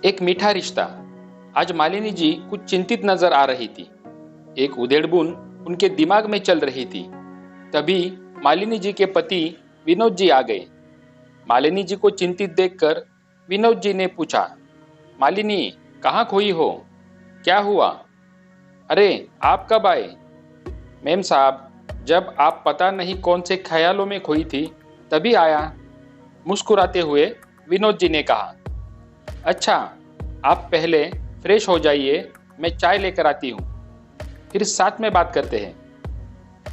एक मीठा रिश्ता। आज मालिनी जी कुछ चिंतित नजर आ रही थी। एक उधेड़बुन उनके दिमाग में चल रही थी। तभी मालिनी जी के पति विनोद जी आ गए। मालिनी जी को चिंतित देखकर विनोद जी ने पूछा, मालिनी, कहाँ खोई हो? क्या हुआ? अरे, आप कब आए? मेम साहब, जब आप पता नहीं कौन से ख्यालों में खोई थी तभी आया, मुस्कुराते हुए विनोद जी ने कहा। अच्छा, आप पहले फ्रेश हो जाइए, मैं चाय लेकर आती हूँ, फिर साथ में बात करते हैं।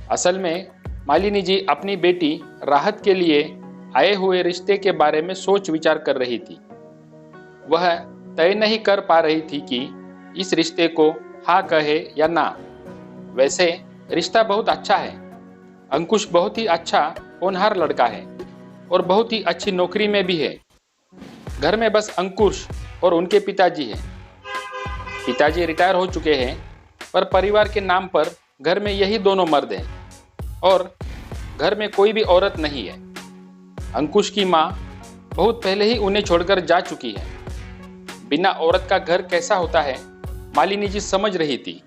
असल में मालिनी जी अपनी बेटी राहत के लिए आए हुए रिश्ते के बारे में सोच विचार कर रही थी। वह तय नहीं कर पा रही थी कि इस रिश्ते को हाँ कहे या ना। वैसे रिश्ता बहुत अच्छा है। अंकुश बहुत ही अच्छा होनहार लड़का है और बहुत ही अच्छी नौकरी में भी है। घर में बस अंकुश और उनके पिताजी हैं। पिताजी रिटायर हो चुके हैं, पर परिवार के नाम पर घर में यही दोनों मर्द हैं और घर में कोई भी औरत नहीं है। अंकुश की माँ बहुत पहले ही उन्हें छोड़कर जा चुकी है। बिना औरत का घर कैसा होता है, मालिनी जी समझ रही थी।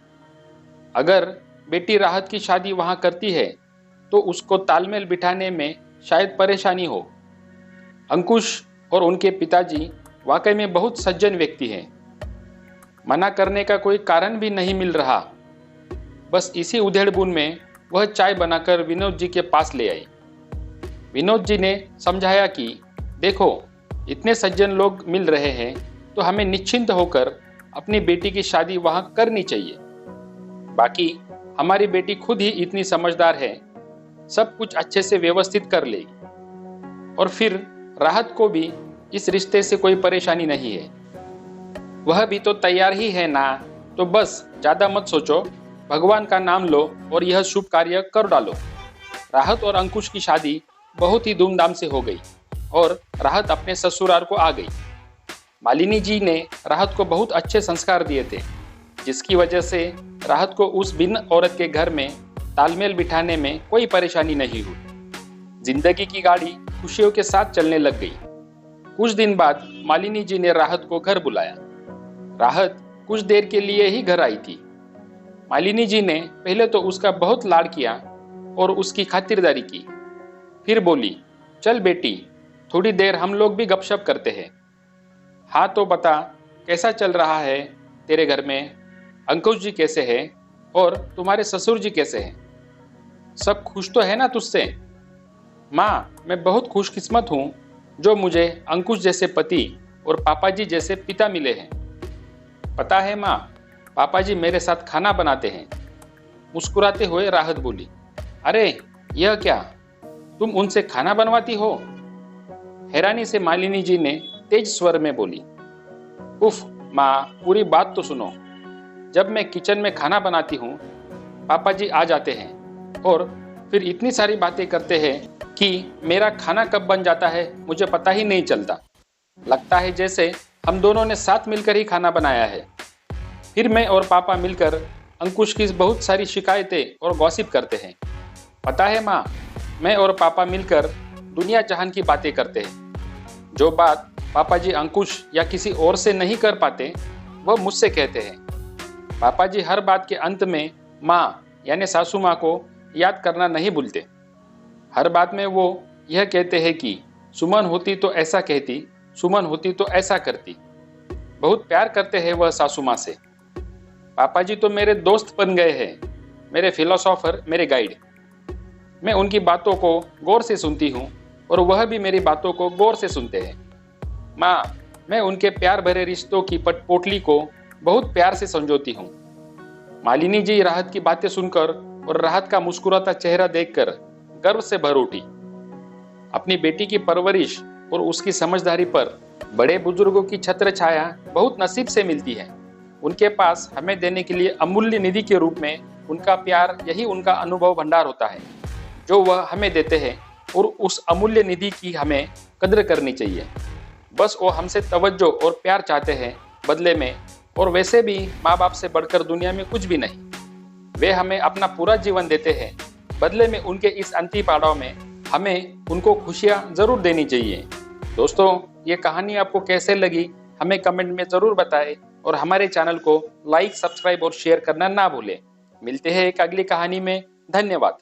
अगर बेटी राहत की शादी वहां करती है तो उसको तालमेल बिठाने में शायद परेशानी हो। अंकुश और उनके पिताजी वाकई में बहुत सज्जन व्यक्ति हैं। मना करने का कोई कारण भी नहीं मिल रहा। बस इसी उधेड़बुन में वह चाय बनाकर विनोद जी के पास ले आई। विनोद जी ने समझाया कि देखो, इतने सज्जन लोग मिल रहे हैं तो हमें निश्चिंत होकर अपनी बेटी की शादी वहां करनी चाहिए। बाकी हमारी बेटी खुद ही इतनी समझदार है, सब कुछ अच्छे से व्यवस्थित कर लेगी। और फिर राहत को भी इस रिश्ते से कोई परेशानी नहीं है। वह भी तो तैयार ही है ना, तो बस ज्यादा मत सोचो, भगवान का नाम लो और यह शुभ कार्य कर डालो। राहत और अंकुश की शादी बहुत ही धूमधाम से हो गई और राहत अपने ससुराल को आ गई। मालिनी जी ने राहत को बहुत अच्छे संस्कार दिए थे, जिसकी वजह से राहत को उस भिन्न औरत के घर में तालमेल बिठाने में कोई परेशानी नहीं हुई। जिंदगी की गाड़ी खुशियों के साथ चलने लग गई। कुछ दिन बाद मालिनी जी ने राहत को घर बुलाया। राहत कुछ देर के लिए ही घर आई थी। मालिनी जी ने पहले तो उसका बहुत लाड किया और उसकी खातिरदारी की। फिर बोली, चल बेटी, थोड़ी देर हम लोग भी गपशप करते हैं। हाँ, तो बता, कैसा चल रहा है तेरे घर में? अंकुश जी कैसे हैं और तुम्हारे ससुर जी कैसे हैं? सब खुश तो है ना तुझसे? माँ, मैं बहुत खुशकिस्मत हूँ जो मुझे अंकुश जैसे पति और पापा जी जैसे पिता मिले हैं। पता है माँ, पापा जी मेरे साथ खाना बनाते हैं। मुस्कुराते हुए राहत बोली। अरे, यह क्या, तुम उनसे खाना बनवाती हो? हैरानी से मालिनी जी ने तेज स्वर में बोली। उफ माँ, पूरी बात तो सुनो। जब मैं किचन में खाना बनाती हूँ, पापा जी आ जाते हैं और फिर इतनी सारी बातें करते हैं कि मेरा खाना कब बन जाता है मुझे पता ही नहीं चलता। लगता है जैसे हम दोनों ने साथ मिलकर ही खाना बनाया है। फिर मैं और पापा मिलकर अंकुश की बहुत सारी शिकायतें और गॉसिप करते हैं। पता है माँ, मैं और पापा मिलकर दुनिया जहान की बातें करते हैं। जो बात पापा जी अंकुश या किसी और से नहीं कर पाते, वह मुझसे कहते हैं। पापा जी हर बात के अंत में माँ यानी सासू माँ को याद करना नहीं भूलते। हर बात में वो यह कहते हैं कि सुमन होती तो ऐसा कहती, सुमन होती तो ऐसा करती। बहुत प्यार करते हैं वह सासू माँ से। पापा जी तो मेरे दोस्त बन गए हैं, मेरे फिलोसोफर, मेरे गाइड। मैं उनकी बातों को गौर से सुनती हूँ और वह भी मेरी बातों को गौर से सुनते हैं। माँ, मैं उनके प्यार भरे रिश्तों की पोटली को बहुत प्यार से संजोती हूँ। मालिनी जी राहत की बातें सुनकर और राहत का मुस्कुराता चेहरा देखकर गर्व से भर उठी। अपनी बेटी की परवरिश और उसकी समझदारी पर बड़े बुजुर्गों की छत्र छाया बहुत नसीब से मिलती है। उनके पास हमें देने के लिए अमूल्य निधि के रूप में उनका प्यार, यही उनका अनुभव भंडार होता है जो वह हमें देते हैं, और उस अमूल्य निधि की हमें कद्र करनी चाहिए। बस वो हमसे तवज्जो और प्यार चाहते हैं बदले में, और वैसे भी माँ बाप से बढ़कर दुनिया में कुछ भी नहीं। वे हमें अपना पूरा जीवन देते हैं, बदले में उनके इस अंतिम पड़ाव में हमें उनको खुशियाँ जरूर देनी चाहिए। दोस्तों, ये कहानी आपको कैसे लगी हमें कमेंट में जरूर बताएं और हमारे चैनल को लाइक, सब्सक्राइब और शेयर करना ना भूलें। मिलते हैं एक अगली कहानी में। धन्यवाद।